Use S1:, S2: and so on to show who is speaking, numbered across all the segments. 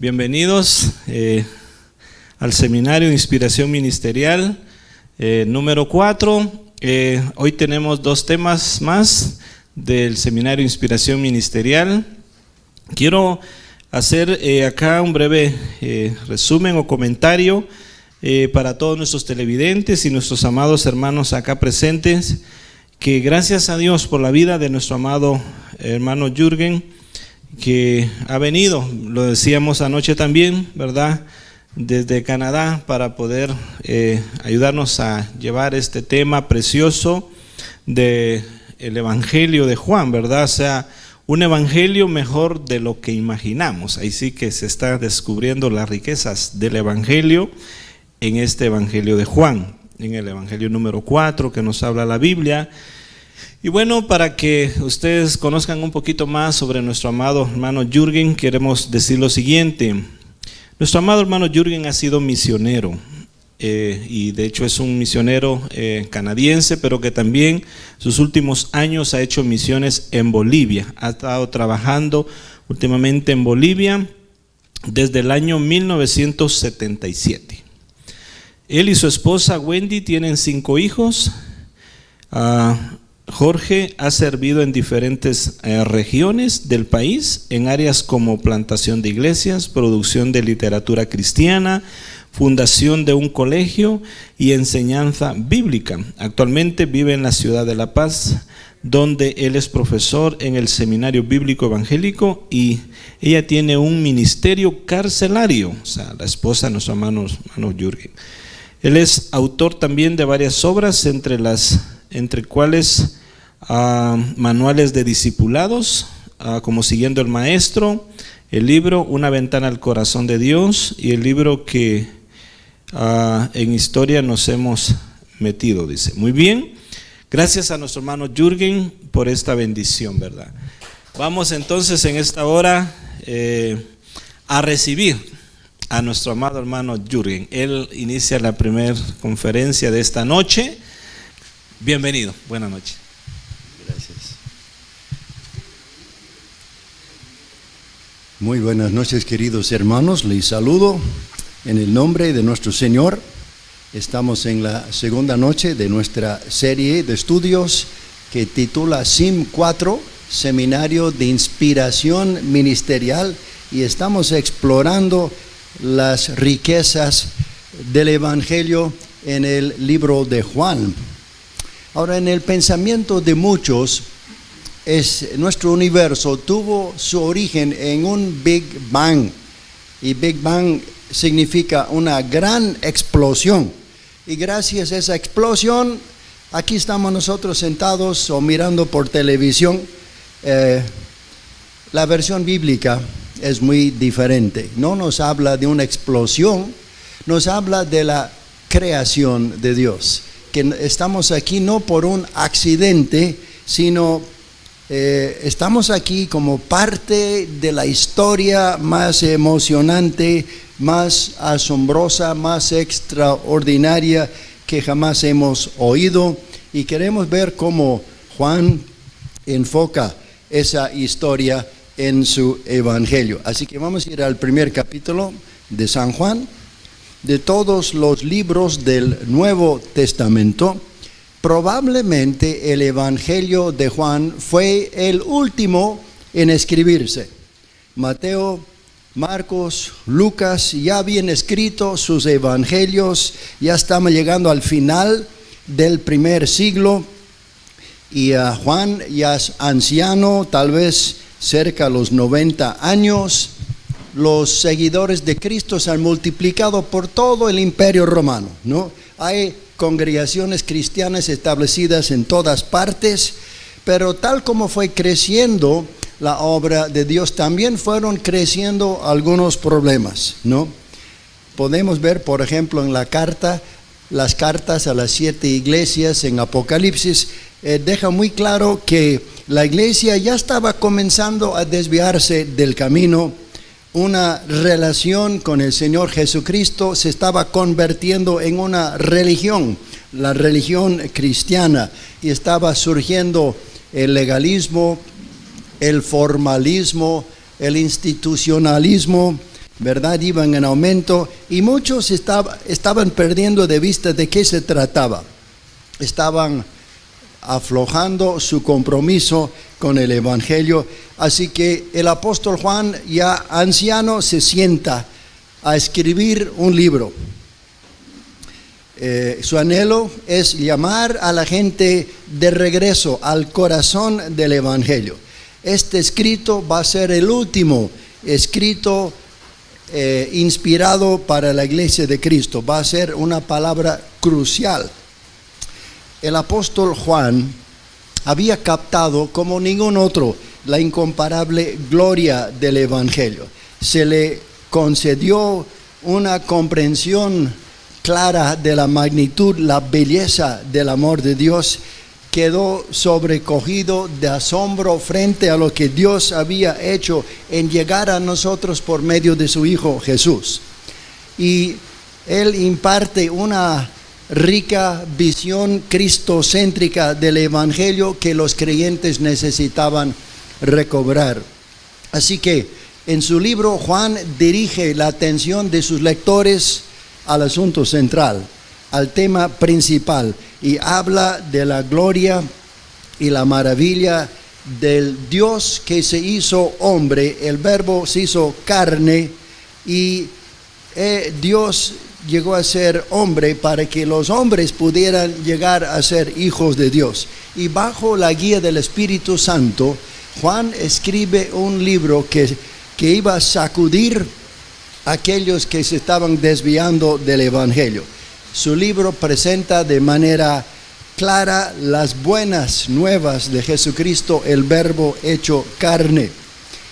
S1: Bienvenidos al Seminario de Inspiración Ministerial número 4. Hoy tenemos dos temas más del Seminario de Inspiración Ministerial. Quiero hacer acá un breve resumen o comentario para todos nuestros televidentes y nuestros amados hermanos acá presentes, que gracias a Dios por la vida de nuestro amado hermano Jürgen, que ha venido, lo decíamos anoche también, ¿verdad?, desde Canadá para poder ayudarnos a llevar este tema precioso del Evangelio de Juan, ¿verdad? O sea, un evangelio mejor de lo que imaginamos. Ahí sí que se está descubriendo las riquezas del evangelio en este Evangelio de Juan, en el Evangelio número 4 que nos habla la Biblia. Y bueno, para que ustedes conozcan un poquito más sobre nuestro amado hermano Jürgen, queremos decir lo siguiente. Nuestro amado hermano Jürgen ha sido misionero, y de hecho es un misionero canadiense, pero que también sus últimos años ha hecho misiones en Bolivia. Ha estado trabajando últimamente en Bolivia desde el año 1977. Él y su esposa Wendy tienen 5 hijos. Jorge ha servido en diferentes regiones del país, en áreas como plantación de iglesias, producción de literatura cristiana, fundación de un colegio y enseñanza bíblica. Actualmente vive en la ciudad de La Paz, donde él es profesor en el Seminario Bíblico Evangélico, y ella tiene un ministerio carcelario, o sea, la esposa de nuestro hermano Jürgen. Él es autor también de varias obras, entre cuales manuales de discipulados, como Siguiendo el Maestro, el libro Una ventana al corazón de Dios, y el libro que en historia nos hemos metido, dice. Muy bien, gracias a nuestro hermano Jürgen por esta bendición, ¿verdad? Vamos entonces en esta hora a recibir a nuestro amado hermano Jürgen. Él inicia la primera conferencia de esta noche. Bienvenido, buenas noches.
S2: Gracias. Muy buenas noches, queridos hermanos. Les saludo en el nombre de nuestro Señor. Estamos en la segunda noche de nuestra serie de estudios que titula SIM 4, Seminario de Inspiración Ministerial, y estamos explorando las riquezas del Evangelio en el libro de Juan. Ahora, en el pensamiento de muchos, nuestro universo tuvo su origen en un Big Bang, y Big Bang significa una gran explosión, y gracias a esa explosión, aquí estamos nosotros sentados o mirando por televisión. La versión bíblica es muy diferente, no nos habla de una explosión, nos habla de la creación de Dios, que estamos aquí no por un accidente, sino estamos aquí como parte de la historia más emocionante, más asombrosa, más extraordinaria que jamás hemos oído, y queremos ver cómo Juan enfoca esa historia en su evangelio. Así que vamos a ir al primer capítulo de San Juan. De todos los libros del Nuevo Testamento, probablemente el Evangelio de Juan fue el último en escribirse. Mateo, Marcos, Lucas ya habían escrito sus evangelios, ya estamos llegando al final del primer siglo, y Juan ya es anciano, tal vez cerca de los 90 años. Los seguidores de Cristo se han multiplicado por todo el imperio romano, ¿no? Hay congregaciones cristianas establecidas en todas partes, pero tal como fue creciendo la obra de Dios, también fueron creciendo algunos problemas, ¿no? Podemos ver, por ejemplo, en las cartas a las 7 iglesias en Apocalipsis, deja muy claro que la iglesia ya estaba comenzando a desviarse del camino. Una relación con el Señor Jesucristo se estaba convirtiendo en una religión, la religión cristiana, y estaba surgiendo el legalismo, el formalismo, el institucionalismo, ¿verdad? Iban en aumento y muchos estaban perdiendo de vista de qué se trataba. Estaban aflojando su compromiso con el Evangelio. Así que el apóstol Juan, ya anciano, se sienta a escribir un libro. Su anhelo es llamar a la gente de regreso al corazón del Evangelio. Este escrito va a ser el último escrito inspirado para la iglesia de Cristo. Va a ser una palabra crucial. El apóstol Juan había captado como ningún otro la incomparable gloria del Evangelio. Se le concedió una comprensión clara de la magnitud, la belleza del amor de Dios. Quedó sobrecogido de asombro frente a lo que Dios había hecho en llegar a nosotros por medio de su Hijo Jesús. Y Él imparte una rica visión cristocéntrica del Evangelio que los creyentes necesitaban recobrar. Así que en su libro Juan dirige la atención de sus lectores al asunto central, al tema principal, y habla de la gloria y la maravilla del Dios que se hizo hombre. El Verbo se hizo carne y Dios llegó a ser hombre para que los hombres pudieran llegar a ser hijos de Dios. Y bajo la guía del Espíritu Santo, Juan escribe un libro que iba a sacudir a aquellos que se estaban desviando del Evangelio. Su libro presenta de manera clara las buenas nuevas de Jesucristo, el Verbo hecho carne.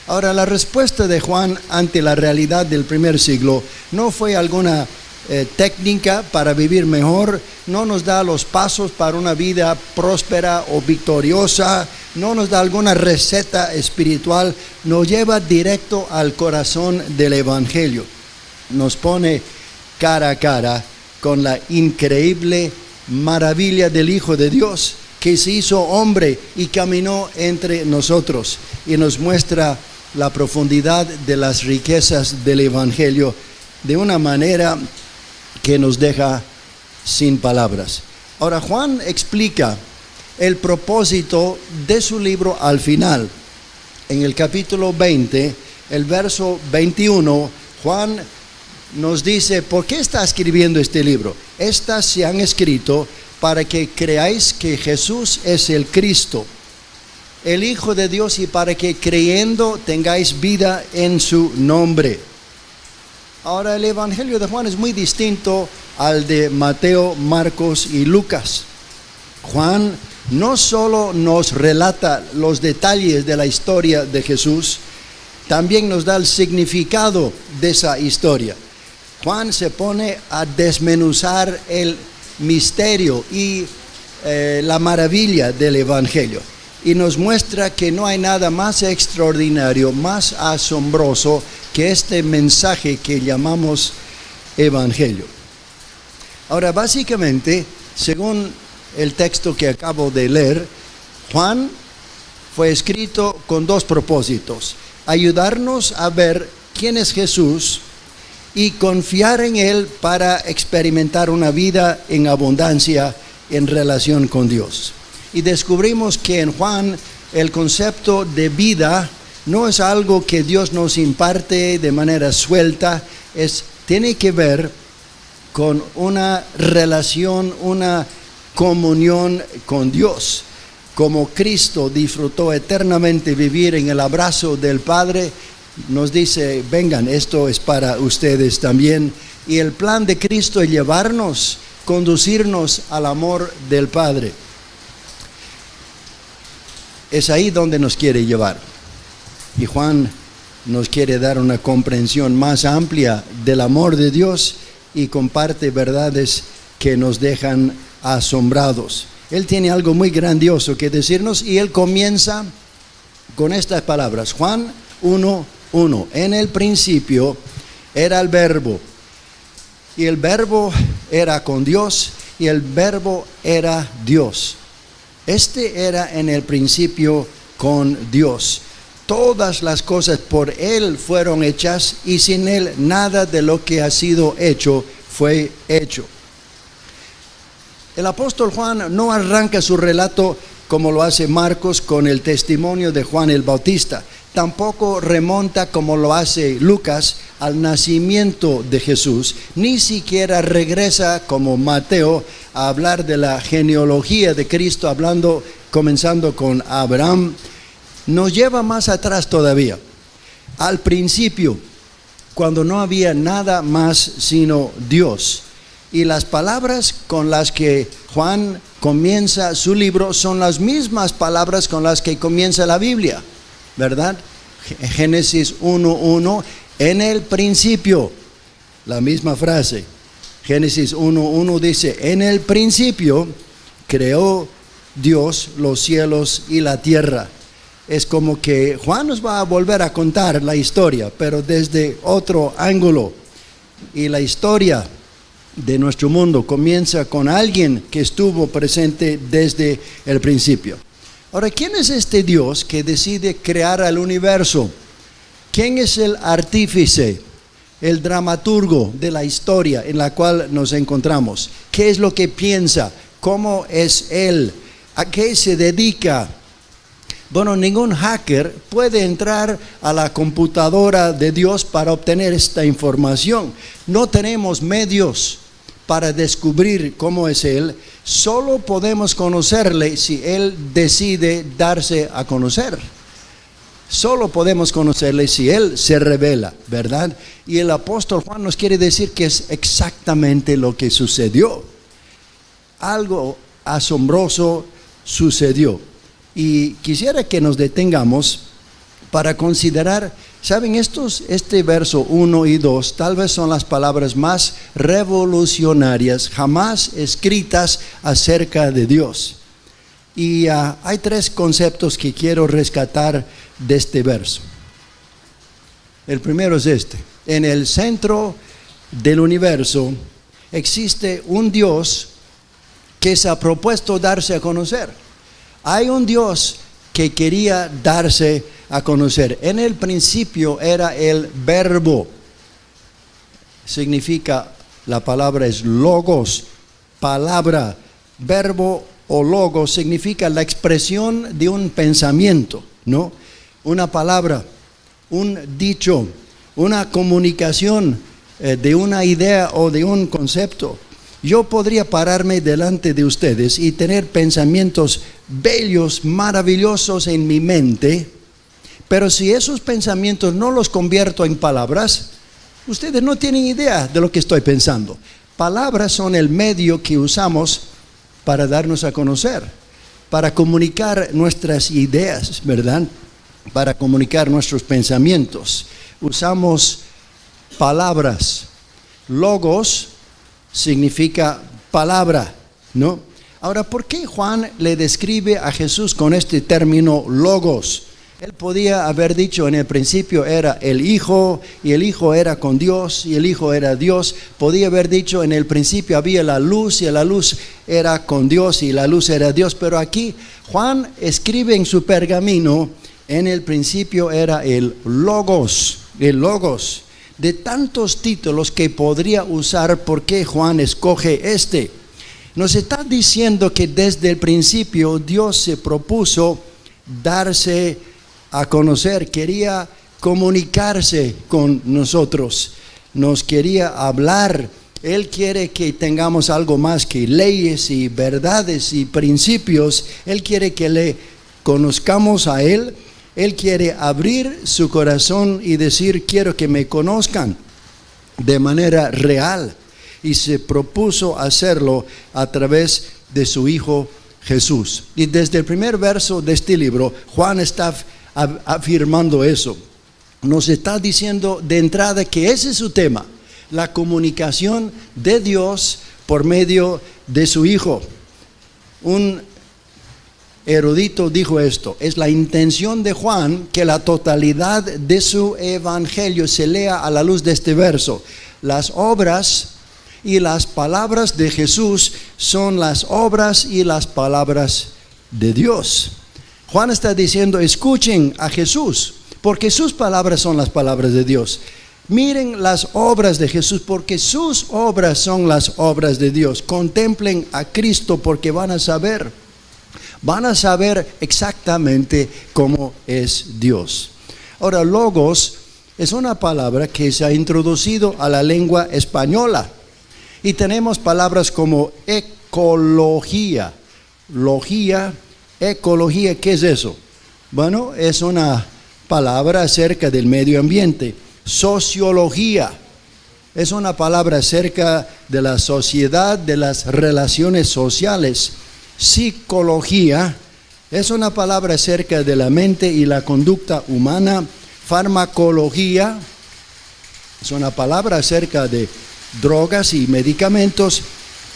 S2: Ahora, la respuesta de Juan ante la realidad del primer siglo no fue alguna técnica para vivir mejor, no nos da los pasos para una vida próspera o victoriosa, no nos da alguna receta espiritual, nos lleva directo al corazón del Evangelio. Nos pone cara a cara con la increíble maravilla del Hijo de Dios que se hizo hombre y caminó entre nosotros, y nos muestra la profundidad de las riquezas del Evangelio de una manera que nos deja sin palabras. Ahora, Juan explica el propósito de su libro al final. En el capítulo 20, el verso 21, Juan nos dice, ¿por qué está escribiendo este libro? Estas se han escrito para que creáis que Jesús es el Cristo, el Hijo de Dios, y para que creyendo tengáis vida en su nombre. Ahora, el Evangelio de Juan es muy distinto al de Mateo, Marcos y Lucas. Juan no solo nos relata los detalles de la historia de Jesús, también nos da el significado de esa historia. Juan se pone a desmenuzar el misterio y la maravilla del Evangelio, y nos muestra que no hay nada más extraordinario, más asombroso que este mensaje que llamamos Evangelio. Ahora, básicamente, según el texto que acabo de leer, Juan fue escrito con dos propósitos: ayudarnos a ver quién es Jesús y confiar en Él para experimentar una vida en abundancia en relación con Dios. Y descubrimos que en Juan el concepto de vida no es algo que Dios nos imparte de manera suelta, tiene que ver con una relación, una comunión con Dios. Como Cristo disfrutó eternamente vivir en el abrazo del Padre, nos dice, vengan, esto es para ustedes también. Y el plan de Cristo es llevarnos, conducirnos al amor del Padre. Es ahí donde nos quiere llevar. Y Juan nos quiere dar una comprensión más amplia del amor de Dios y comparte verdades que nos dejan asombrados. Él tiene algo muy grandioso que decirnos, y él comienza con estas palabras. Juan 1:1. En el principio era el Verbo, y el Verbo era con Dios, y el Verbo era Dios. Este era en el principio con Dios. Todas las cosas por Él fueron hechas y sin Él nada de lo que ha sido hecho fue hecho. El apóstol Juan no arranca su relato como lo hace Marcos con el testimonio de Juan el Bautista. Tampoco remonta como lo hace Lucas al nacimiento de Jesús. Ni siquiera regresa como Mateo a hablar de la genealogía de Cristo, comenzando con Abraham. Nos lleva más atrás todavía, al principio, cuando no había nada más sino Dios. Y las palabras con las que Juan comienza su libro son las mismas palabras con las que comienza la Biblia, ¿verdad? Génesis 1:1, en el principio, la misma frase. Génesis 1:1 dice, en el principio creó Dios los cielos y la tierra. Es como que Juan nos va a volver a contar la historia, pero desde otro ángulo. Y la historia de nuestro mundo comienza con alguien que estuvo presente desde el principio. Ahora, ¿quién es este Dios que decide crear al universo? ¿Quién es el artífice, el dramaturgo de la historia en la cual nos encontramos? ¿Qué es lo que piensa? ¿Cómo es Él? ¿A qué se dedica? Bueno, ningún hacker puede entrar a la computadora de Dios para obtener esta información. No tenemos medios para descubrir cómo es Él. Solo podemos conocerle si Él decide darse a conocer. Solo podemos conocerle si Él se revela, ¿verdad? Y el apóstol Juan nos quiere decir que es exactamente lo que sucedió. Algo asombroso sucedió. Y quisiera que nos detengamos para considerar, ¿saben? Este verso 1 y 2 tal vez son las palabras más revolucionarias jamás escritas acerca de Dios. Y hay tres conceptos que quiero rescatar de este verso. El primero es este: en el centro del universo existe un Dios que se ha propuesto darse a conocer. Hay un Dios que quería darse a conocer. En el principio era el verbo. Significa, la palabra es logos, palabra. Verbo o logos significa la expresión de un pensamiento, ¿no? Una palabra, un dicho, una comunicación de una idea o de un concepto. Yo podría pararme delante de ustedes y tener pensamientos bellos, maravillosos en mi mente, pero si esos pensamientos no los convierto en palabras, ustedes no tienen idea de lo que estoy pensando. Palabras son el medio que usamos para darnos a conocer, para comunicar nuestras ideas, ¿verdad? Para comunicar nuestros pensamientos. Usamos palabras. Logos significa palabra, ¿no? Ahora, ¿por qué Juan le describe a Jesús con este término logos? Él podía haber dicho en el principio era el Hijo, y el Hijo era con Dios, y el Hijo era Dios. Podía haber dicho en el principio había la luz, y la luz era con Dios, y la luz era Dios. Pero aquí Juan escribe en su pergamino, en el principio era el logos, el logos. De tantos títulos que podría usar, ¿por qué Juan escoge este? Nos está diciendo que desde el principio Dios se propuso darse a conocer, quería comunicarse con nosotros, nos quería hablar. Él quiere que tengamos algo más que leyes y verdades y principios. Él quiere que le conozcamos a Él. Él quiere abrir su corazón y decir, quiero que me conozcan de manera real. Y se propuso hacerlo a través de su Hijo Jesús. Y desde el primer verso de este libro, Juan está afirmando eso. Nos está diciendo de entrada que ese es su tema, la comunicación de Dios por medio de su Hijo. Un erudito dijo esto: es la intención de Juan que la totalidad de su evangelio se lea a la luz de este verso. Las obras y las palabras de Jesús son las obras y las palabras de Dios. Juan está diciendo, escuchen a Jesús, porque sus palabras son las palabras de Dios. Miren las obras de Jesús, porque sus obras son las obras de Dios. Contemplen a Cristo, porque van a saber exactamente cómo es Dios. Ahora, logos es una palabra que se ha introducido a la lengua española. Y tenemos palabras como ecología. Ecología, ¿qué es eso? Bueno, es una palabra acerca del medio ambiente. Sociología es una palabra acerca de la sociedad, de las relaciones sociales. Psicología es una palabra acerca de la mente y la conducta humana. Farmacología es una palabra acerca de drogas y medicamentos.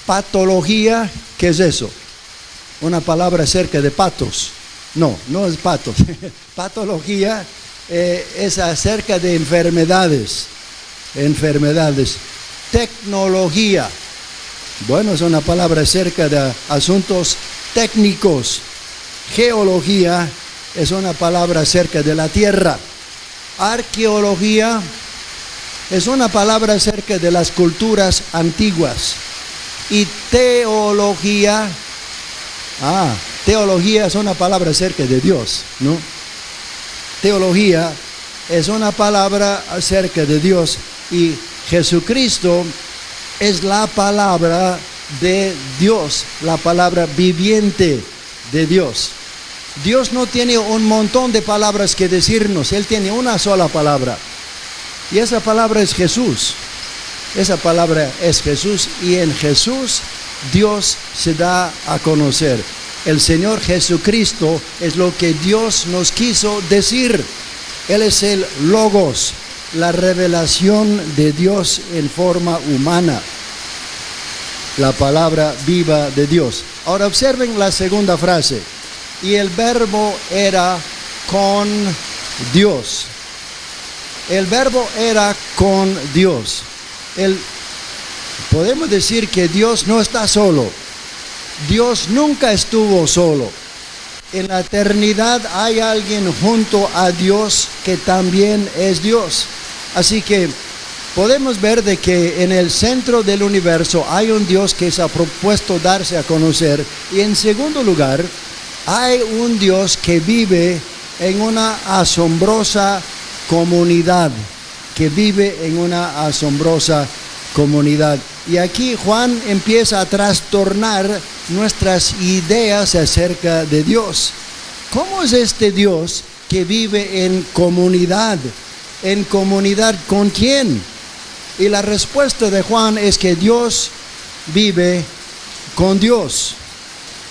S2: Patología, ¿qué es eso? Una palabra acerca de patos. No es patos. Patología es acerca de enfermedades. Tecnología, bueno, es una palabra acerca de asuntos técnicos. Geología es una palabra acerca de la tierra. Arqueología es una palabra acerca de las culturas antiguas. Y teología es una palabra acerca de Dios, ¿no? Teología es una palabra acerca de Dios, y Jesucristo es la palabra de Dios, la palabra viviente de Dios. Dios no tiene un montón de palabras que decirnos, Él tiene una sola palabra, y esa palabra es Jesús. Esa palabra es Jesús, y en Jesús Dios se da a conocer. El Señor Jesucristo es lo que Dios nos quiso decir. Él es el Logos, la revelación de Dios en forma humana, la palabra viva de Dios. Ahora observen la segunda frase. Y el verbo era con Dios. El verbo era con Dios. Podemos decir que Dios no está solo. Dios nunca estuvo solo. En la eternidad hay alguien junto a Dios que también es Dios. Así que podemos ver de que en el centro del universo hay un Dios que se ha propuesto darse a conocer. Y en segundo lugar, hay un Dios que vive en una asombrosa comunidad. Y aquí Juan empieza a trastornar nuestras ideas acerca de Dios. ¿Cómo es este Dios que vive en comunidad? ¿En comunidad con quién? Y la respuesta de Juan es que Dios vive con Dios.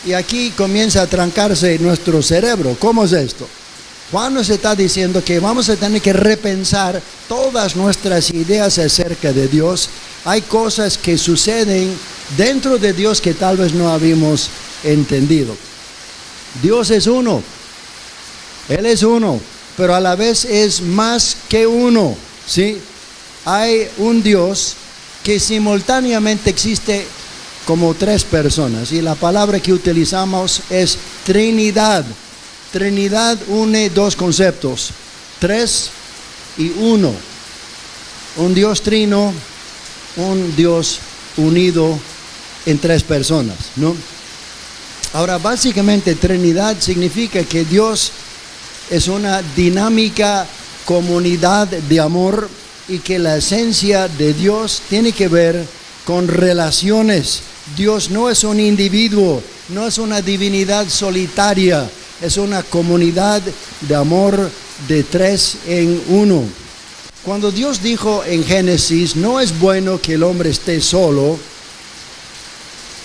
S2: Y aquí comienza a trancarse nuestro cerebro. ¿Cómo es esto? Juan nos está diciendo que vamos a tener que repensar todas nuestras ideas acerca de Dios. Hay cosas que suceden dentro de Dios que tal vez no habíamos entendido. Dios es uno. Él es uno, pero a la vez es más que uno, ¿sí? Hay un Dios que simultáneamente existe como tres personas, y la palabra que utilizamos es Trinidad. Trinidad une dos conceptos, tres y uno. Un Dios trino, un Dios unido en tres personas, ¿no? Ahora, básicamente Trinidad significa que Dios es una dinámica comunidad de amor, y que la esencia de Dios tiene que ver con relaciones. Dios no es un individuo, no es una divinidad solitaria, es una comunidad de amor de tres en uno. Cuando Dios dijo en Génesis, no es bueno que el hombre esté solo,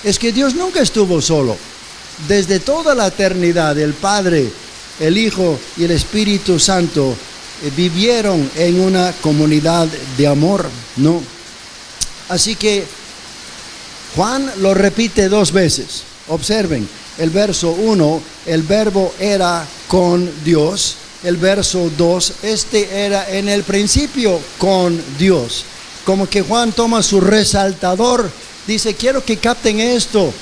S2: es que Dios nunca estuvo solo. Desde toda la eternidad, el Padre, el Hijo y el Espíritu Santo vivieron en una comunidad de amor, ¿no? Así que Juan lo repite dos veces. Observen, el verso 1, el verbo era con Dios. El verso 2, era en el principio con Dios. Como que Juan toma su resaltador, dice, quiero que capten esto,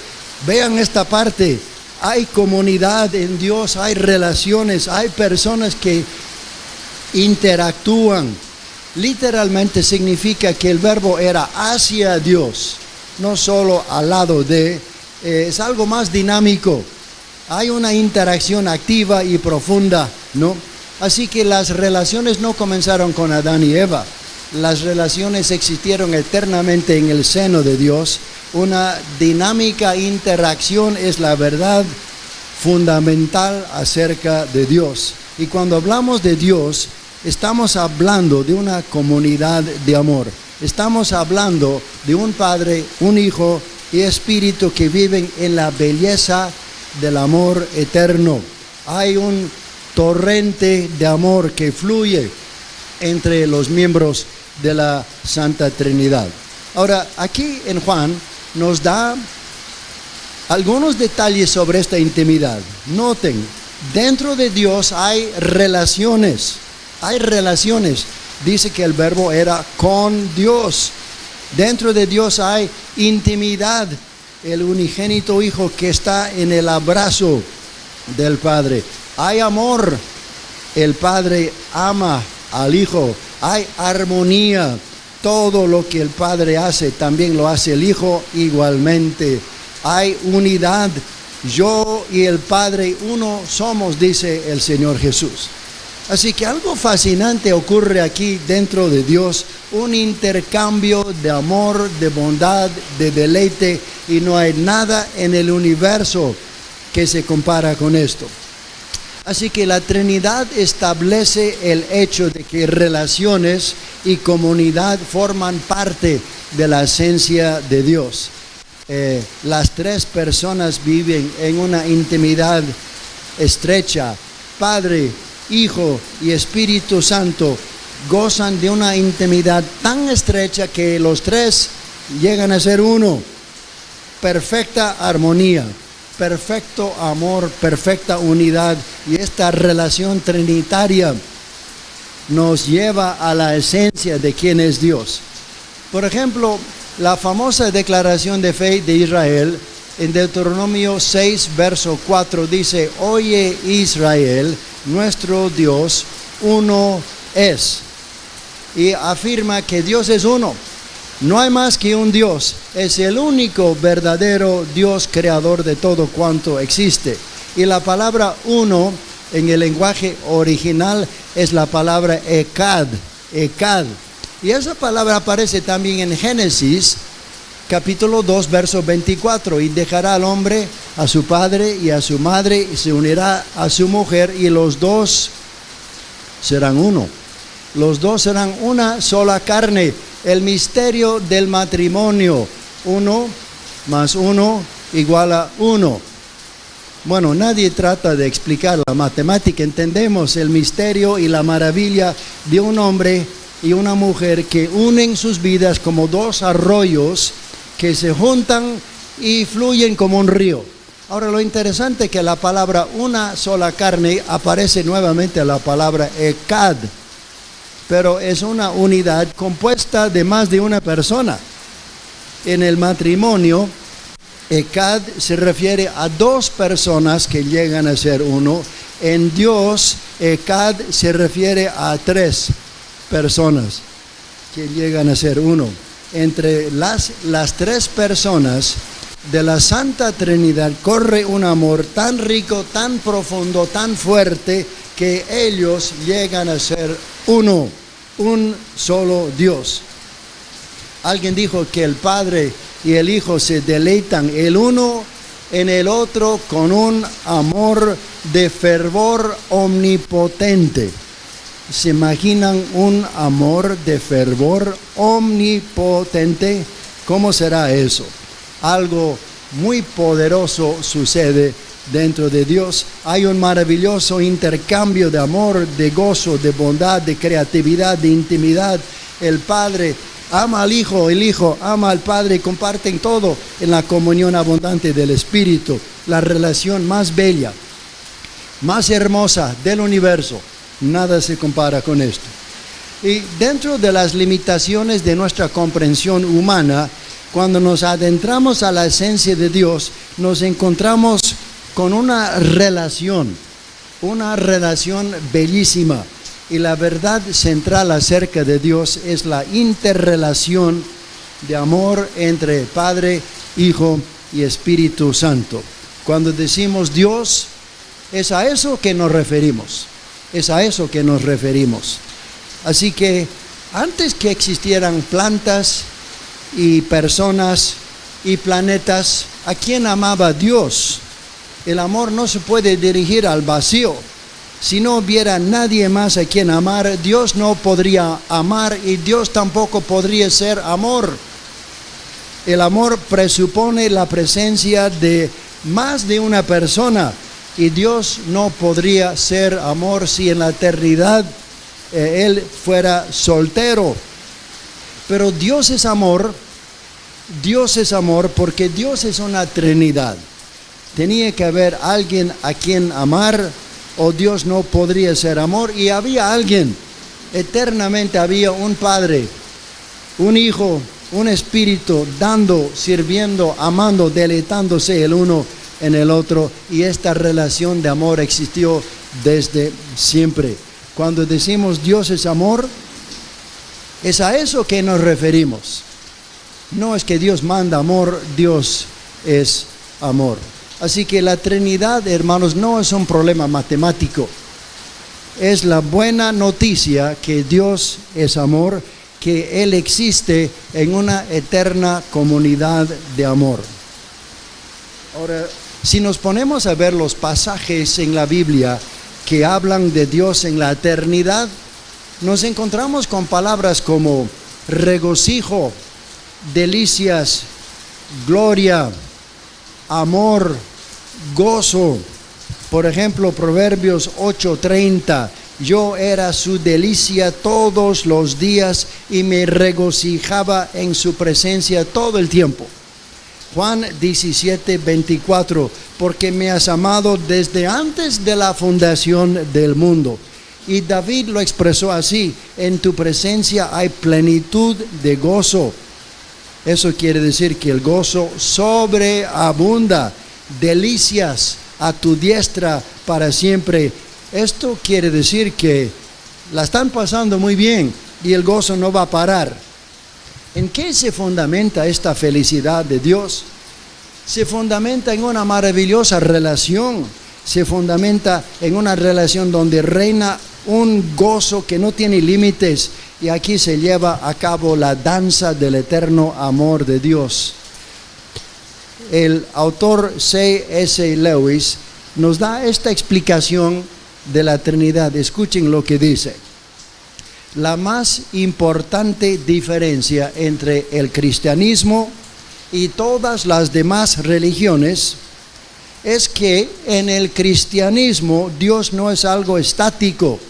S2: vean esta parte. Hay comunidad en Dios, hay relaciones, hay personas que interactúan. Literalmente significa que el verbo era hacia Dios, no solo al lado de, es algo más dinámico. Hay una interacción activa y profunda, ¿no? Así que las relaciones no comenzaron con Adán y Eva. Las relaciones existieron eternamente en el seno de Dios. Una dinámica interacción es la verdad fundamental acerca de Dios. Y cuando hablamos de Dios, estamos hablando de una comunidad de amor. Estamos hablando de un Padre, un Hijo y Espíritu que viven en la belleza del amor eterno. Hay un torrente de amor que fluye entre los miembros de la Santa Trinidad. Ahora, aquí en Juan nos da algunos detalles sobre esta intimidad. Noten, dentro de Dios hay relaciones. Hay relaciones. Dice que el verbo era con Dios. Dentro de Dios hay intimidad. El unigénito Hijo que está en el abrazo del Padre. Hay amor. El Padre ama al Hijo. Hay armonía. Todo lo que el Padre hace, también lo hace el Hijo igualmente. Hay unidad. Yo y el Padre uno somos, dice el Señor Jesús. Así que algo fascinante ocurre aquí dentro de Dios, un intercambio de amor, de bondad, de deleite, y no hay nada en el universo que se compara con esto. Así que la Trinidad establece el hecho de que relaciones y comunidad forman parte de la esencia de Dios. Las tres personas viven en una intimidad estrecha. Padre, Hijo y Espíritu Santo gozan de una intimidad tan estrecha que los tres llegan a ser uno. Perfecta armonía, perfecto amor, perfecta unidad. Y esta relación trinitaria nos lleva a la esencia de quién es Dios. Por ejemplo, la famosa declaración de fe de Israel en Deuteronomio 6, verso 4 dice: oye Israel, nuestro Dios uno es. Y afirma que Dios es uno. No hay más que un Dios. Es el único verdadero Dios creador de todo cuanto existe. Y la palabra uno en el lenguaje original es la palabra ekad. Ekad. Y esa palabra aparece también en Génesis capítulo 2, verso 24. Y dejará al hombre a su padre y a su madre, y se unirá a su mujer, y los dos serán uno. Los dos serán una sola carne. El misterio del matrimonio. 1 más 1 igual a 1. Bueno, nadie trata de explicar la matemática. Entendemos el misterio y la maravilla de un hombre y una mujer que unen sus vidas como dos arroyos que se juntan y fluyen como un río. Ahora, lo interesante es que la palabra una sola carne aparece nuevamente en la palabra ekad, pero es una unidad compuesta de más de una persona. En el matrimonio, ekad se refiere a dos personas que llegan a ser uno. En Dios, ekad se refiere a tres personas que llegan a ser uno. Entre las tres personas de la Santa Trinidad corre un amor tan rico, tan profundo, tan fuerte, que ellos llegan a ser uno, un solo Dios. Alguien dijo que el Padre y el Hijo se deleitan el uno en el otro con un amor de fervor omnipotente. ¿Se imaginan un amor de fervor omnipotente? ¿Cómo será eso? Algo muy poderoso sucede dentro de Dios. Hay un maravilloso intercambio de amor, de gozo, de bondad, de creatividad, de intimidad. El Padre ama al Hijo, el Hijo ama al Padre, y comparten todo en la comunión abundante del Espíritu. La relación más bella, más hermosa del universo. Nada se compara con esto. Y dentro de las limitaciones de nuestra comprensión humana, cuando nos adentramos a la esencia de Dios, nos encontramos con una relación bellísima. Y la verdad central acerca de Dios es la interrelación de amor entre Padre, Hijo y Espíritu Santo. Cuando decimos Dios, es a eso que nos referimos. Es a eso que nos referimos. Así que antes que existieran plantas y personas y planetas, ¿a quién amaba Dios? El amor no se puede dirigir al vacío. Si no hubiera nadie más a quien amar, Dios no podría amar y Dios tampoco podría ser amor. El amor presupone la presencia de más de una persona y Dios no podría ser amor si en la eternidad Él fuera soltero. Pero Dios es amor porque Dios es una Trinidad. Tenía que haber alguien a quien amar o Dios no podría ser amor. Y había alguien, eternamente había un Padre, un Hijo, un Espíritu, dando, sirviendo, amando, deleitándose el uno en el otro. Y esta relación de amor existió desde siempre. Cuando decimos Dios es amor, es a eso que nos referimos. No es que Dios manda amor, Dios es amor. Así que la Trinidad, hermanos, no es un problema matemático. Es la buena noticia que Dios es amor, que Él existe en una eterna comunidad de amor. Ahora, si nos ponemos a ver los pasajes en la Biblia que hablan de Dios en la eternidad, nos encontramos con palabras como regocijo, delicias, gloria, amor, gozo. Por ejemplo, Proverbios 8:30, yo era su delicia todos los días y me regocijaba en su presencia todo el tiempo. Juan 17:24, porque me has amado desde antes de la fundación del mundo. Y David lo expresó así, en tu presencia hay plenitud de gozo. Eso quiere decir que el gozo sobreabunda, delicias a tu diestra para siempre. Esto quiere decir que la están pasando muy bien y el gozo no va a parar. ¿En qué se fundamenta esta felicidad de Dios? Se fundamenta en una maravillosa relación. Se fundamenta en una relación donde reina un gozo que no tiene límites. Y aquí se lleva a cabo la danza del eterno amor de Dios. El autor C.S. Lewis nos da esta explicación de la Trinidad. Escuchen lo que dice. La más importante diferencia entre el cristianismo y todas las demás religiones es que en el cristianismo Dios no es algo estático,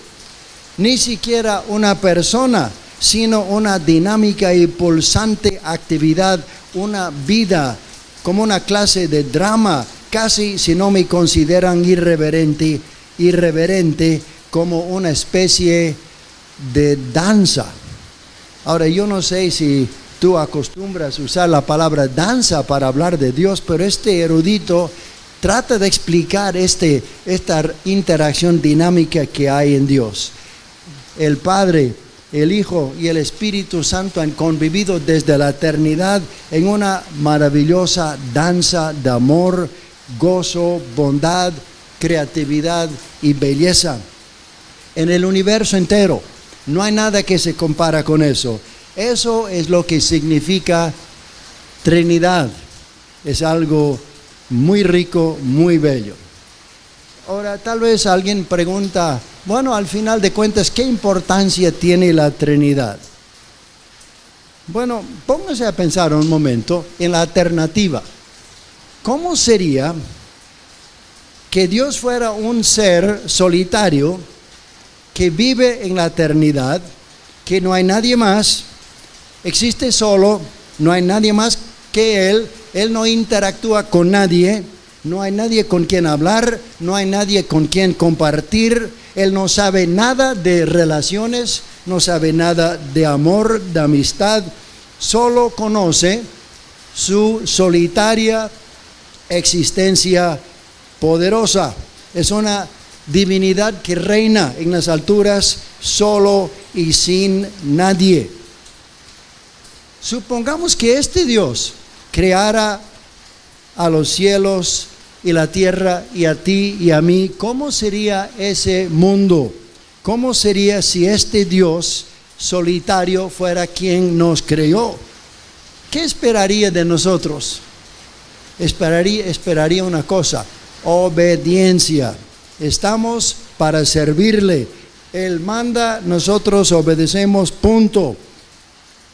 S2: ni siquiera una persona, sino una dinámica y pulsante actividad, una vida, como una clase de drama, casi si no me consideran irreverente, como una especie de danza. Ahora, yo no sé si tú acostumbras a usar la palabra danza para hablar de Dios, pero este erudito trata de explicar esta interacción dinámica que hay en Dios. El Padre, el Hijo y el Espíritu Santo han convivido desde la eternidad en una maravillosa danza de amor, gozo, bondad, creatividad y belleza. En el universo entero no hay nada que se compara con eso. Eso es lo que significa Trinidad. Es algo muy rico, muy bello. Ahora, tal vez alguien pregunta, bueno, al final de cuentas, ¿qué importancia tiene la Trinidad? Bueno, póngase a pensar un momento en la alternativa. ¿Cómo sería que Dios fuera un ser solitario que vive en la eternidad, que no hay nadie más, existe solo, no hay nadie más que Él no interactúa con nadie, no hay nadie con quien hablar, no hay nadie con quien compartir, Él no sabe nada de relaciones, no sabe nada de amor, de amistad, solo conoce su solitaria existencia poderosa. Es una divinidad que reina en las alturas solo y sin nadie. Supongamos que este Dios creara a los cielos y la tierra y a ti y a mí. ¿Cómo sería ese mundo? ¿Cómo sería si este Dios solitario fuera quien nos creó? ¿Qué esperaría de nosotros? Esperaría una cosa: obediencia. Estamos para servirle. Él manda, nosotros obedecemos, punto.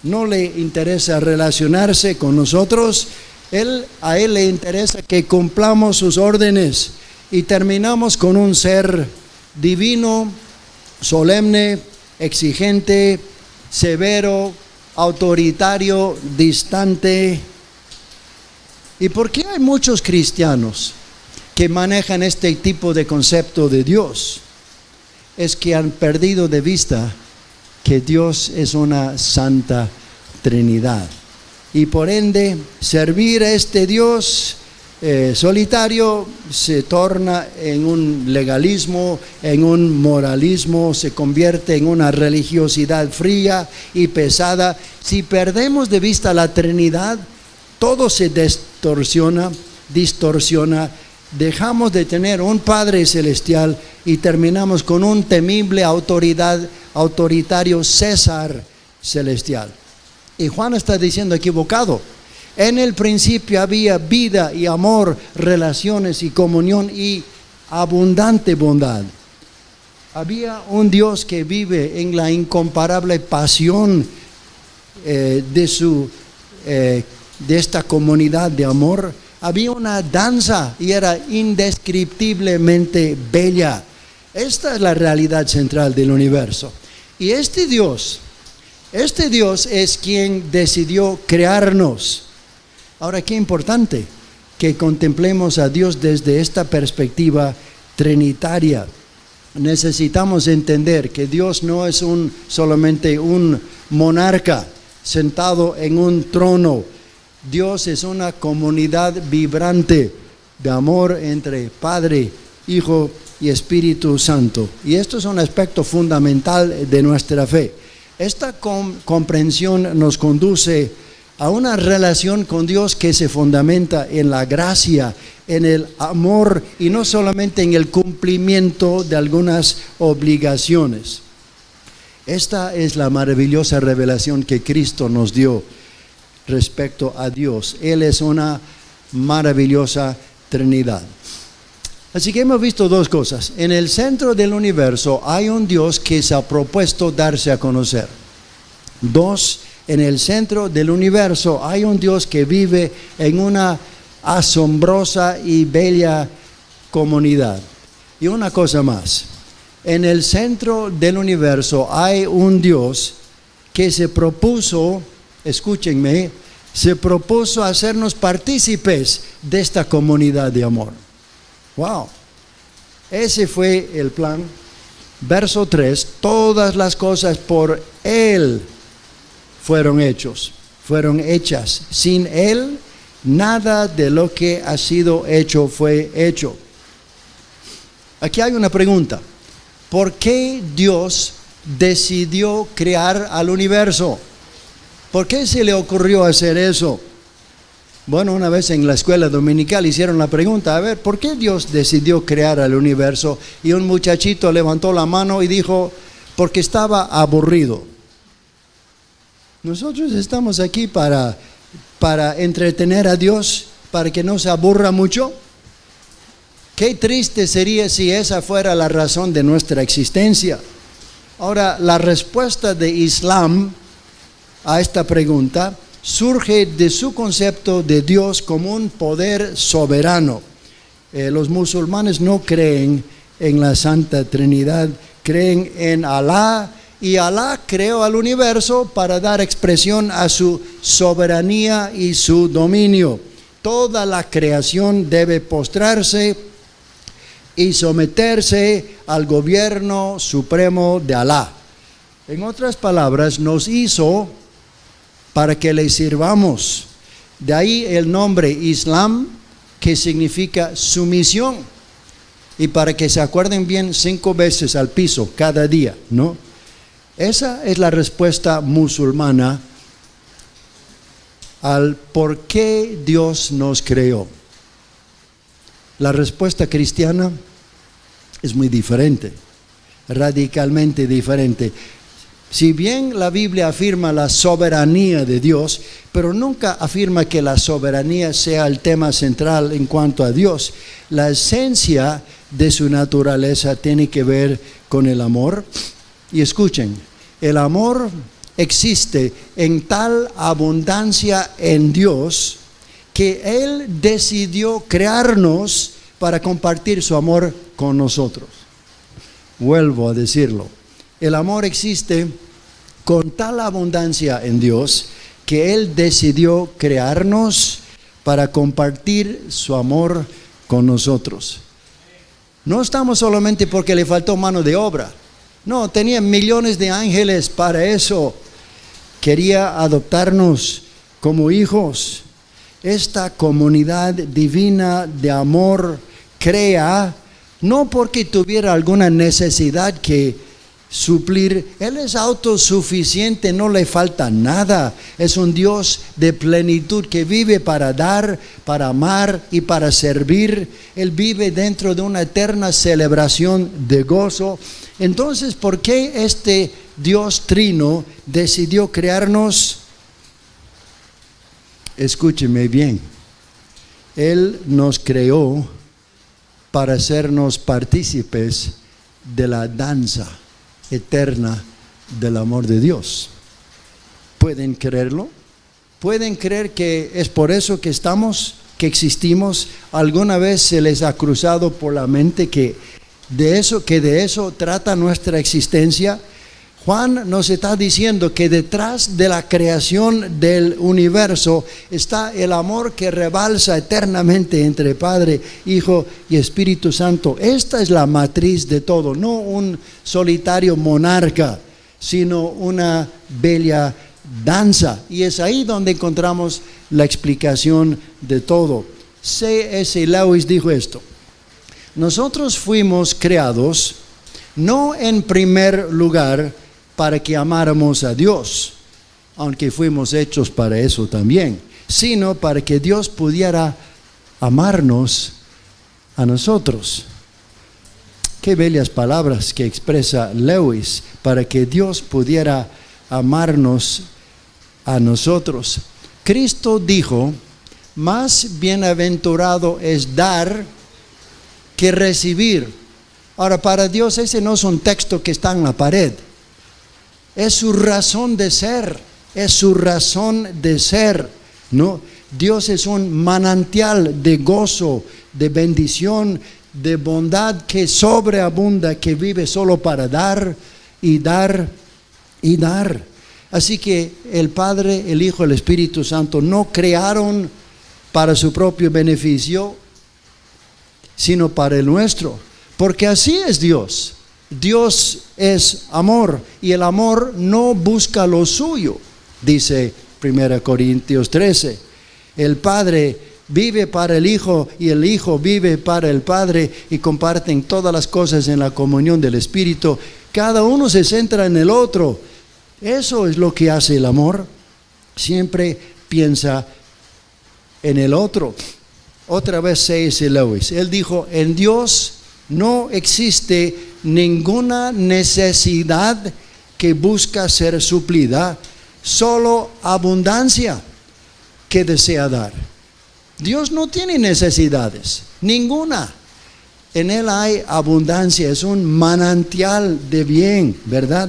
S2: No le interesa relacionarse con nosotros. A Él le interesa que cumplamos sus órdenes. Y terminamos con un ser divino, solemne, exigente, severo, autoritario, distante. ¿Y por qué hay muchos cristianos que manejan este tipo de concepto de Dios? Es que han perdido de vista que Dios es una santa Trinidad. Y por ende, servir a este Dios solitario se torna en un legalismo, en un moralismo, se convierte en una religiosidad fría y pesada. Si perdemos de vista la Trinidad, todo se distorsiona, dejamos de tener un Padre celestial y terminamos con un temible autoritario César celestial. Y Juan está diciendo equivocado. En el principio había vida y amor, relaciones y comunión y abundante bondad. Había un Dios que vive en la incomparable pasión de esta comunidad de amor. Había una danza y era indescriptiblemente bella. Esta es la realidad central del universo. Y este Dios es quien decidió crearnos. Ahora, qué importante que contemplemos a Dios desde esta perspectiva trinitaria. Necesitamos entender que Dios no es solamente un monarca sentado en un trono. Dios es una comunidad vibrante de amor entre Padre, Hijo y Espíritu Santo. Y esto es un aspecto fundamental de nuestra fe. Esta comprensión nos conduce a una relación con Dios que se fundamenta en la gracia, en el amor y no solamente en el cumplimiento de algunas obligaciones. Esta es la maravillosa revelación que Cristo nos dio respecto a Dios. Él es una maravillosa Trinidad. Así que hemos visto dos cosas. En el centro del universo hay un Dios que se ha propuesto darse a conocer. Dos, en el centro del universo hay un Dios que vive en una asombrosa y bella comunidad. Y una cosa más. En el centro del universo hay un Dios que se propuso, escúchenme, se propuso hacernos partícipes de esta comunidad de amor. Wow, ese fue el plan. Verso 3, todas las cosas por Él fueron hechas. Sin Él, nada de lo que ha sido hecho fue hecho. Aquí hay una pregunta. ¿Por qué Dios decidió crear al universo? ¿Por qué se le ocurrió hacer eso? Bueno, una vez en la escuela dominical hicieron la pregunta, a ver, ¿por qué Dios decidió crear al universo? Y un muchachito levantó la mano y dijo, porque estaba aburrido. Nosotros estamos aquí para entretener a Dios, para que no se aburra mucho. Qué triste sería si esa fuera la razón de nuestra existencia. Ahora, la respuesta de Islam a esta pregunta surge de su concepto de Dios como un poder soberano. Los musulmanes no creen en la Santa Trinidad, creen en Alá, y Alá creó al universo para dar expresión a su soberanía y su dominio. Toda la creación debe postrarse y someterse al gobierno supremo de Alá. En otras palabras, nos hizo para que le sirvamos. De ahí el nombre Islam, que significa sumisión. y para que se acuerden bien 5 veces al piso cada día, ¿no? Esa es la respuesta musulmana al por qué Dios nos creó. La respuesta cristiana es muy diferente, radicalmente diferente. Si bien la Biblia afirma la soberanía de Dios, pero nunca afirma que la soberanía sea el tema central en cuanto a Dios. La esencia de su naturaleza tiene que ver con el amor. Y escuchen, el amor existe en tal abundancia en Dios que Él decidió crearnos para compartir su amor con nosotros. Vuelvo a decirlo. El amor existe con tal abundancia en Dios que Él decidió crearnos para compartir su amor con nosotros. No estamos solamente porque le faltó mano de obra. No, tenía millones de ángeles para eso. Quería adoptarnos como hijos. Esta comunidad divina de amor crea, no porque tuviera alguna necesidad que suplir. Él es autosuficiente, no le falta nada. Es un Dios de plenitud que vive para dar, para amar y para servir. Él vive dentro de una eterna celebración de gozo. Entonces, ¿por qué este Dios trino decidió crearnos? Escúcheme bien. Él nos creó para hacernos partícipes de la danza eterna del amor de Dios. ¿Pueden creerlo? ¿Pueden creer que es por eso que estamos, que existimos? ¿Alguna vez se les ha cruzado por la mente que de eso trata nuestra existencia? Juan nos está diciendo que detrás de la creación del universo está el amor que rebalsa eternamente entre Padre, Hijo y Espíritu Santo. Esta es la matriz de todo, no un solitario monarca, sino una bella danza. Y es ahí donde encontramos la explicación de todo. C.S. Lewis dijo esto: nosotros fuimos creados no en primer lugar para que amáramos a Dios, aunque fuimos hechos para eso también, sino para que Dios pudiera amarnos a nosotros. Qué bellas palabras que expresa Lewis, para que Dios pudiera amarnos a nosotros. Cristo dijo: más bienaventurado es dar que recibir. Ahora, para Dios ese no es un texto que está en la pared. Es su razón de ser, es su razón de ser, ¿no? Dios es un manantial de gozo, de bendición, de bondad que sobreabunda, que vive solo para dar y dar y dar. Así que el Padre, el Hijo, el Espíritu Santo no crearon para su propio beneficio, sino para el nuestro, porque así es Dios. Dios es amor y el amor no busca lo suyo, dice 1 Corintios 13. El Padre vive para el Hijo y el Hijo vive para el Padre y comparten todas las cosas en la comunión del Espíritu. Cada uno se centra en el otro. Eso es lo que hace el amor. Siempre piensa en el otro. Otra vez C.S. Lewis, él dijo: en Dios no existe ninguna necesidad que busca ser suplida, solo abundancia que desea dar. Dios no tiene necesidades, ninguna. En Él hay abundancia, es un manantial de bien, ¿verdad?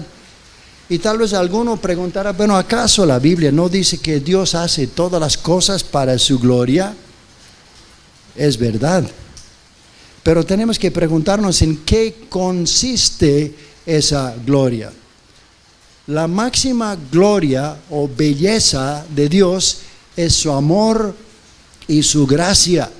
S2: Y tal vez alguno preguntará: bueno, ¿acaso la Biblia no dice que Dios hace todas las cosas para su gloria? Es verdad. Pero tenemos que preguntarnos en qué consiste esa gloria. La máxima gloria o belleza de Dios es su amor y su gracia.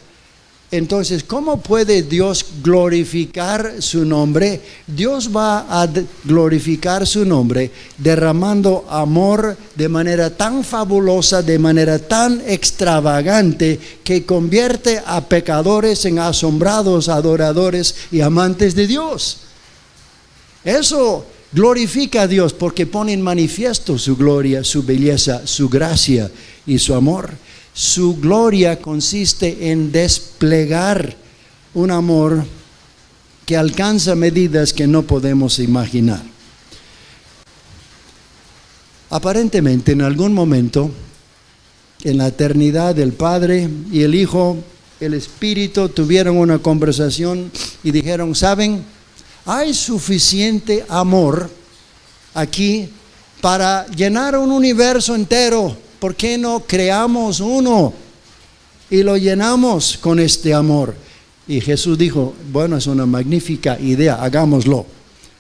S2: Entonces, ¿cómo puede Dios glorificar su nombre? Dios va a glorificar su nombre derramando amor de manera tan fabulosa, de manera tan extravagante, que convierte a pecadores en asombrados adoradores y amantes de Dios. Eso glorifica a Dios porque pone en manifiesto su gloria, su belleza, su gracia y su amor. Su gloria consiste en desplegar un amor que alcanza medidas que no podemos imaginar. Aparentemente, en algún momento, en la eternidad, el Padre y el Hijo, el Espíritu, tuvieron una conversación y dijeron, ¿saben? Hay suficiente amor aquí para llenar un universo entero. ¿Por qué no creamos uno y lo llenamos con este amor? Y Jesús dijo, bueno, es una magnífica idea, hagámoslo.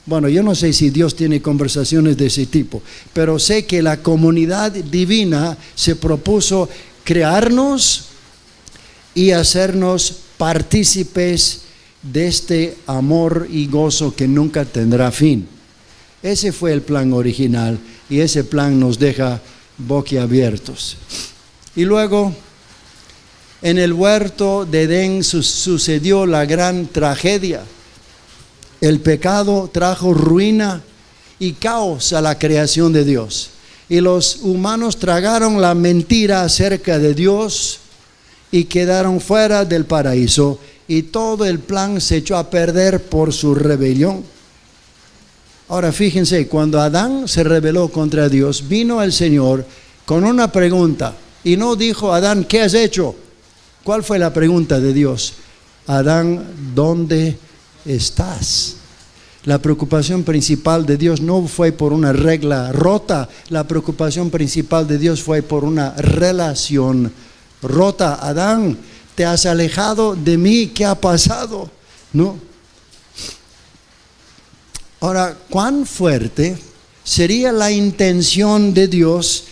S2: Bueno, yo no sé si Dios tiene conversaciones de ese tipo, pero sé que la comunidad divina se propuso crearnos y hacernos partícipes de este amor y gozo que nunca tendrá fin. Ese fue el plan original y ese plan nos deja boquiabiertos. Y luego en el huerto de Edén sucedió la gran tragedia. El pecado trajo ruina y caos a la creación de Dios, y los humanos tragaron la mentira acerca de Dios y quedaron fuera del paraíso, y todo el plan se echó a perder por su rebelión. Ahora fíjense, cuando Adán se rebeló contra Dios, vino el Señor con una pregunta y no dijo, Adán, ¿qué has hecho? ¿Cuál fue la pregunta de Dios? Adán, ¿dónde estás? La preocupación principal de Dios no fue por una regla rota, la preocupación principal de Dios fue por una relación rota. Adán, te has alejado de mí, ¿qué ha pasado? No. Ahora, ¿cuán fuerte sería la intención de Dios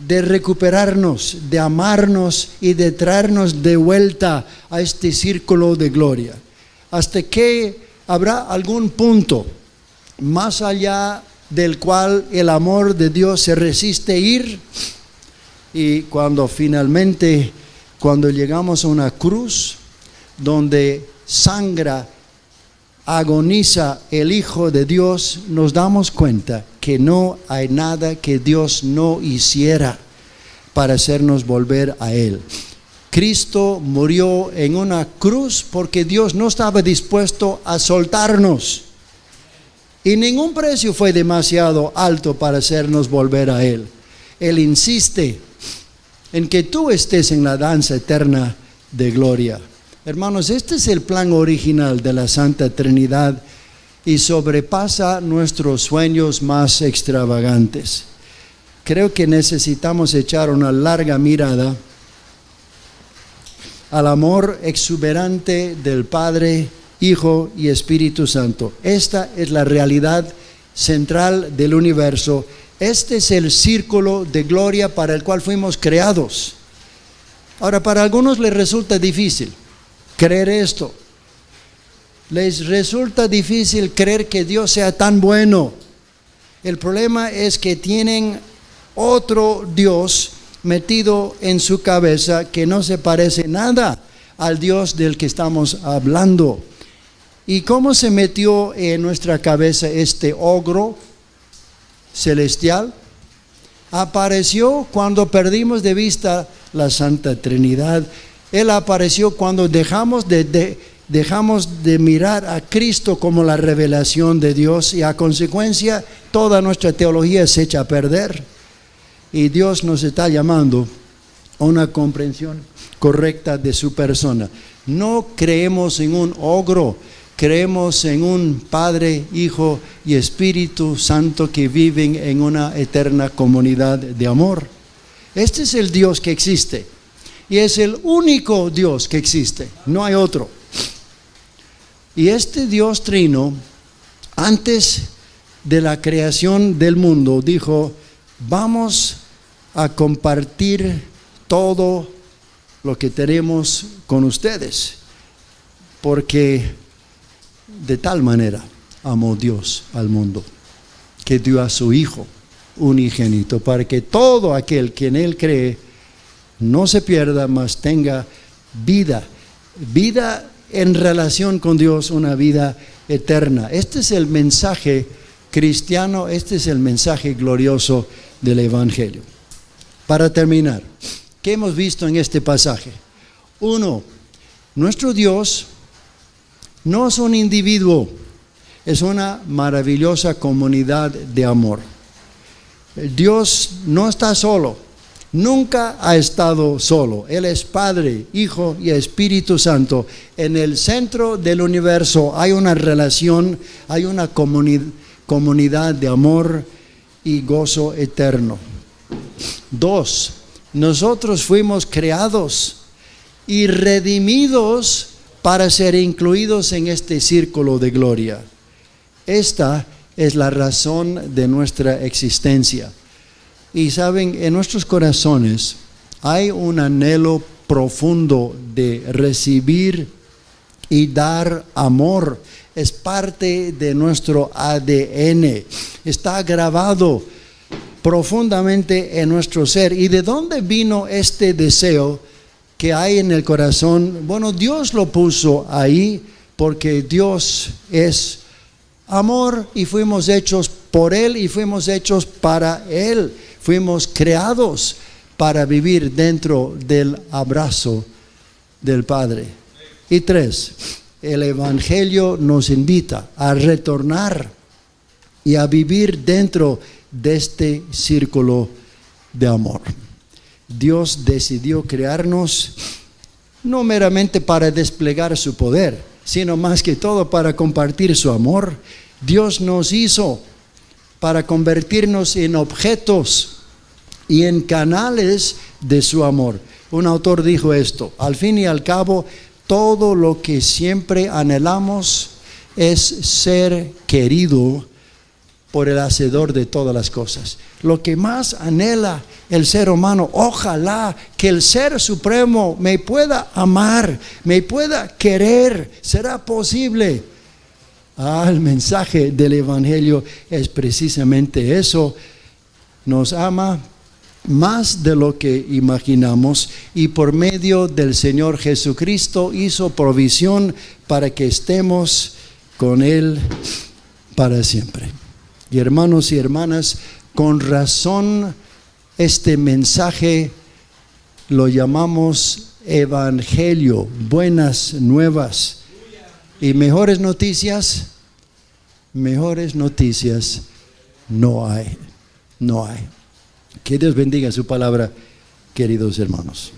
S2: de recuperarnos, de amarnos y de traernos de vuelta a este círculo de gloria? Hasta que habrá algún punto más allá del cual el amor de Dios se resiste a ir, y cuando finalmente, cuando llegamos a una cruz donde sangra, agoniza el Hijo de Dios, nos damos cuenta que no hay nada que Dios no hiciera para hacernos volver a Él. Cristo murió en una cruz porque Dios no estaba dispuesto a soltarnos, y ningún precio fue demasiado alto para hacernos volver a Él. Él insiste en que tú estés en la danza eterna de gloria. Hermanos, este es el plan original de la Santa Trinidad y sobrepasa nuestros sueños más extravagantes. Creo que necesitamos echar una larga mirada al amor exuberante del Padre, Hijo y Espíritu Santo. Esta es la realidad central del universo. Este es el círculo de gloria para el cual fuimos creados. Ahora, para algunos les resulta difícil creer esto. Les resulta difícil creer que Dios sea tan bueno. El problema es que tienen otro Dios metido en su cabeza que no se parece nada al Dios del que estamos hablando. ¿Y cómo se metió en nuestra cabeza este ogro celestial? Apareció cuando perdimos de vista la Santa Trinidad. Él apareció cuando dejamos de mirar a Cristo como la revelación de Dios, y a consecuencia toda nuestra teología se echa a perder. Y Dios nos está llamando a una comprensión correcta de su persona. No creemos en un ogro, creemos en un Padre, Hijo y Espíritu Santo que viven en una eterna comunidad de amor. Este es el Dios que existe. Y es el único Dios que existe, no hay otro. Y este Dios trino, antes de la creación del mundo, dijo, vamos a compartir todo lo que tenemos con ustedes. porque de tal manera amó Dios al mundo, que dio a su Hijo unigénito, para que todo aquel que en Él cree no se pierda, mas tenga vida en relación con Dios, una vida eterna. Este es el mensaje cristiano, este es el mensaje glorioso del Evangelio. Para terminar, ¿qué hemos visto en este pasaje? 1. Nuestro Dios no es un individuo, es una maravillosa comunidad de amor. Dios no está solo, nunca ha estado solo. Él es Padre, Hijo y Espíritu Santo. En el centro del universo hay una relación, hay una comunidad de amor y gozo eterno. 2. Nosotros fuimos creados y redimidos para ser incluidos en este círculo de gloria. Esta es la razón de nuestra existencia. Y saben, en nuestros corazones hay un anhelo profundo de recibir y dar amor. Es parte de nuestro ADN. Está grabado profundamente en nuestro ser. ¿Y de dónde vino este deseo que hay en el corazón? Bueno, Dios lo puso ahí porque Dios es amor y fuimos hechos por Él y fuimos hechos para Él. Fuimos creados para vivir dentro del abrazo del Padre. Y 3, el Evangelio nos invita a retornar y a vivir dentro de este círculo de amor. Dios decidió crearnos no meramente para desplegar su poder, sino más que todo para compartir su amor. Dios nos hizo para convertirnos en objetos y en canales de su amor. Un autor dijo esto: al fin y al cabo, todo lo que siempre anhelamos es ser querido por el hacedor de todas las cosas. Lo que más anhela el ser humano, ojalá que el Ser Supremo me pueda amar, me pueda querer. ¿Será posible? El mensaje del Evangelio es precisamente eso. Nos ama más de lo que imaginamos y por medio del Señor Jesucristo hizo provisión para que estemos con Él para siempre. Y hermanos y hermanas, con razón este mensaje lo llamamos Evangelio, buenas nuevas. Y mejores noticias no hay. Que Dios bendiga su palabra, queridos hermanos.